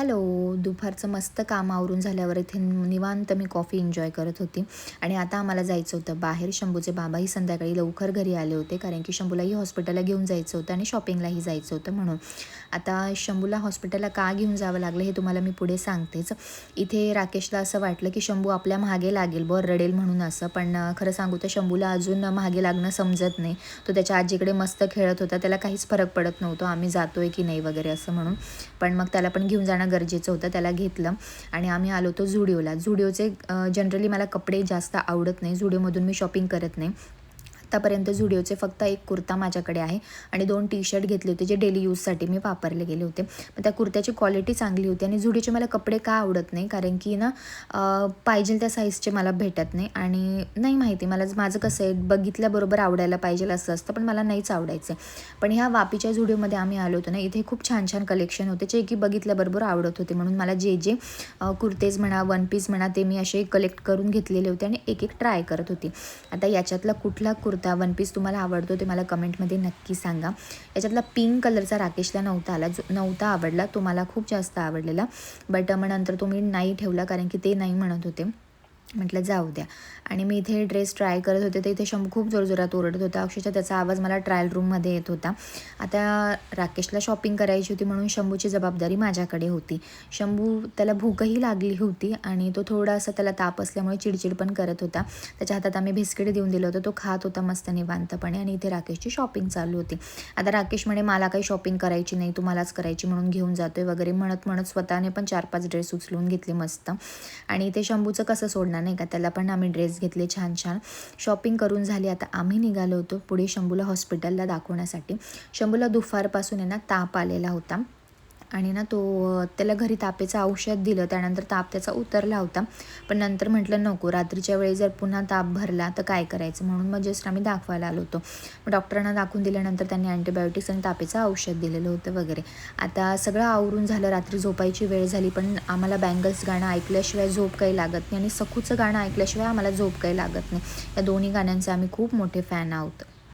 Hello. दुपारचं मस्त काम आवरून झाल्यावर इथे निवांत मी कॉफी एन्जॉय करत होती आणि आता आम्हाला जायचं होतं बाहेर. शंभूचे बाबाही संध्याकाळी लवकर घरी आले होते कारण की शंभूलाही हॉस्पिटलला घेऊन जायचं होतं आणि शॉपिंगलाही जायचं होतं म्हणून. आता शंभूला हॉस्पिटलला का घेऊन जावं लागलं हे तुम्हाला मी पुढे सांगतेच. इथे राकेशला असं वाटलं की शंभू आपल्या मागे लागेल, बरं रडेल म्हणून असं. पण खरं सांगू तर शंभूला अजून मागे लागणं समजत नाही. तो त्याच्या आजीकडे मस्त खेळत होता, त्याला काहीच फरक पडत नव्हतं आम्ही जातोय की नाही वगैरे असं म्हणून. पण मग त्याला पण घेऊन जाणं गरजेचं होतं. त्याला घेतलं आणि आम्ही आलो होतो झुडिओला. झुडिओचे जनरली मला कपडे जास्त आवडत नाही, झुडिओमधून मी शॉपिंग करत नाही. आत्तापर्यंत झुडिओचे फक्त एक कुर्ता माझ्याकडे आहे आणि 2 टी-शर्ट घेतले होते जे डेली यूजसाठी मी वापरले गेले होते. पण त्या कुर्त्याची क्वालिटी चांगली होती आणि झुडिओचे मला कपडे का आवडत नाही कारण की ना पाहिजे त्या साईजचे मला भेटत नाही आणि नाही माहिती माझं कसं आहे, बघितल्याबरोबर आवडायला पाहिजे असं असतं, पण मला नाहीच आवडायचं. पण ह्या वापीच्या झुडिओमध्ये आम्ही आलो होतो ना, इथे खूप छान छान कलेक्शन होते जे की बघितल्याबरोबर आवडत होते. म्हणून मला जे कुर्तेज म्हणा, वन पीस म्हणा, ते मी असे कलेक्ट करून घेतलेले होते आणि एक एक ट्राय करत होती. आता याच्यातला कुठला कुर्ता वन पीस तुम्हाला आवडतो ते मला कमेंटमध्ये नक्की सांगा. याच्यातला पिंक कलरचा राकेशला नव्हता आवडला, तो मला खूप जास्त आवडलेला. बट मग नंतर तो मी नाही ठेवला कारण की ते नाही म्हणत होते. म्हटलं जाऊ द्या. आणि मी इथे ड्रेस ट्राय करत होते तर इथे शंभू खूप जोरजोरात ओरडत होता. अक्षरशः त्याचा आवाज मला ट्रायल रूममध्ये येत होता. आता राकेशला शॉपिंग करायची होती म्हणून शंभूची जबाबदारी माझ्याकडे होती. त्याला भूकही लागली होती आणि तो थोडासा त्याला ताप असल्यामुळे चिडचिड पण करत होता. त्याच्या हातात आम्ही बिस्किट देऊन दिलं होतं, तो खात होता मस्त निवांतपणे आणि इथे राकेशची शॉपिंग चालू होती. आता राकेश म्हणे मला काही शॉपिंग करायची नाही, तुम्हालाच करायची म्हणून घेऊन जातोय वगैरे म्हणत स्वतःने पण 4-5 ड्रेस उचलून घेतले मस्त. आणि इथे शंभूचं कसं सोडणार नाही का, त्याला पण आम्ही ड्रेस घेतले छान छान. शॉपिंग करून झाली. आता आम्ही निघालो होतो पुढे शंभूला हॉस्पिटलला दाखवण्यासाठी. शंभूला दुपारपासून आहे ना ताप आलेला होता आणि ना त्याला घरी तापेचं औषध दिलं, त्यानंतर ताप त्याचा उतरला होता. पण नंतर म्हटलं नको, रात्रीच्या वेळी जर पुन्हा ताप भरला तर काय करायचं, म्हणून मग जस्ट आम्ही दाखवायला आलो होतो. मग डॉक्टरांना दाखवून दिल्यानंतर त्यांनी अँटीबायोटिक्स आणि तापेचं औषध दिलेलं होतं वगैरे. आता सगळं आवरून झालं, रात्री झोपायची वेळ झाली, पण आम्हाला बँगल्स गाणं ऐकल्याशिवाय झोप काही लागत नाही आणि सखूचं गाणं ऐकल्याशिवाय आम्हाला झोप काही लागत नाही. या दोन्ही गाण्यांचे आम्ही खूप मोठे फॅन आहोत.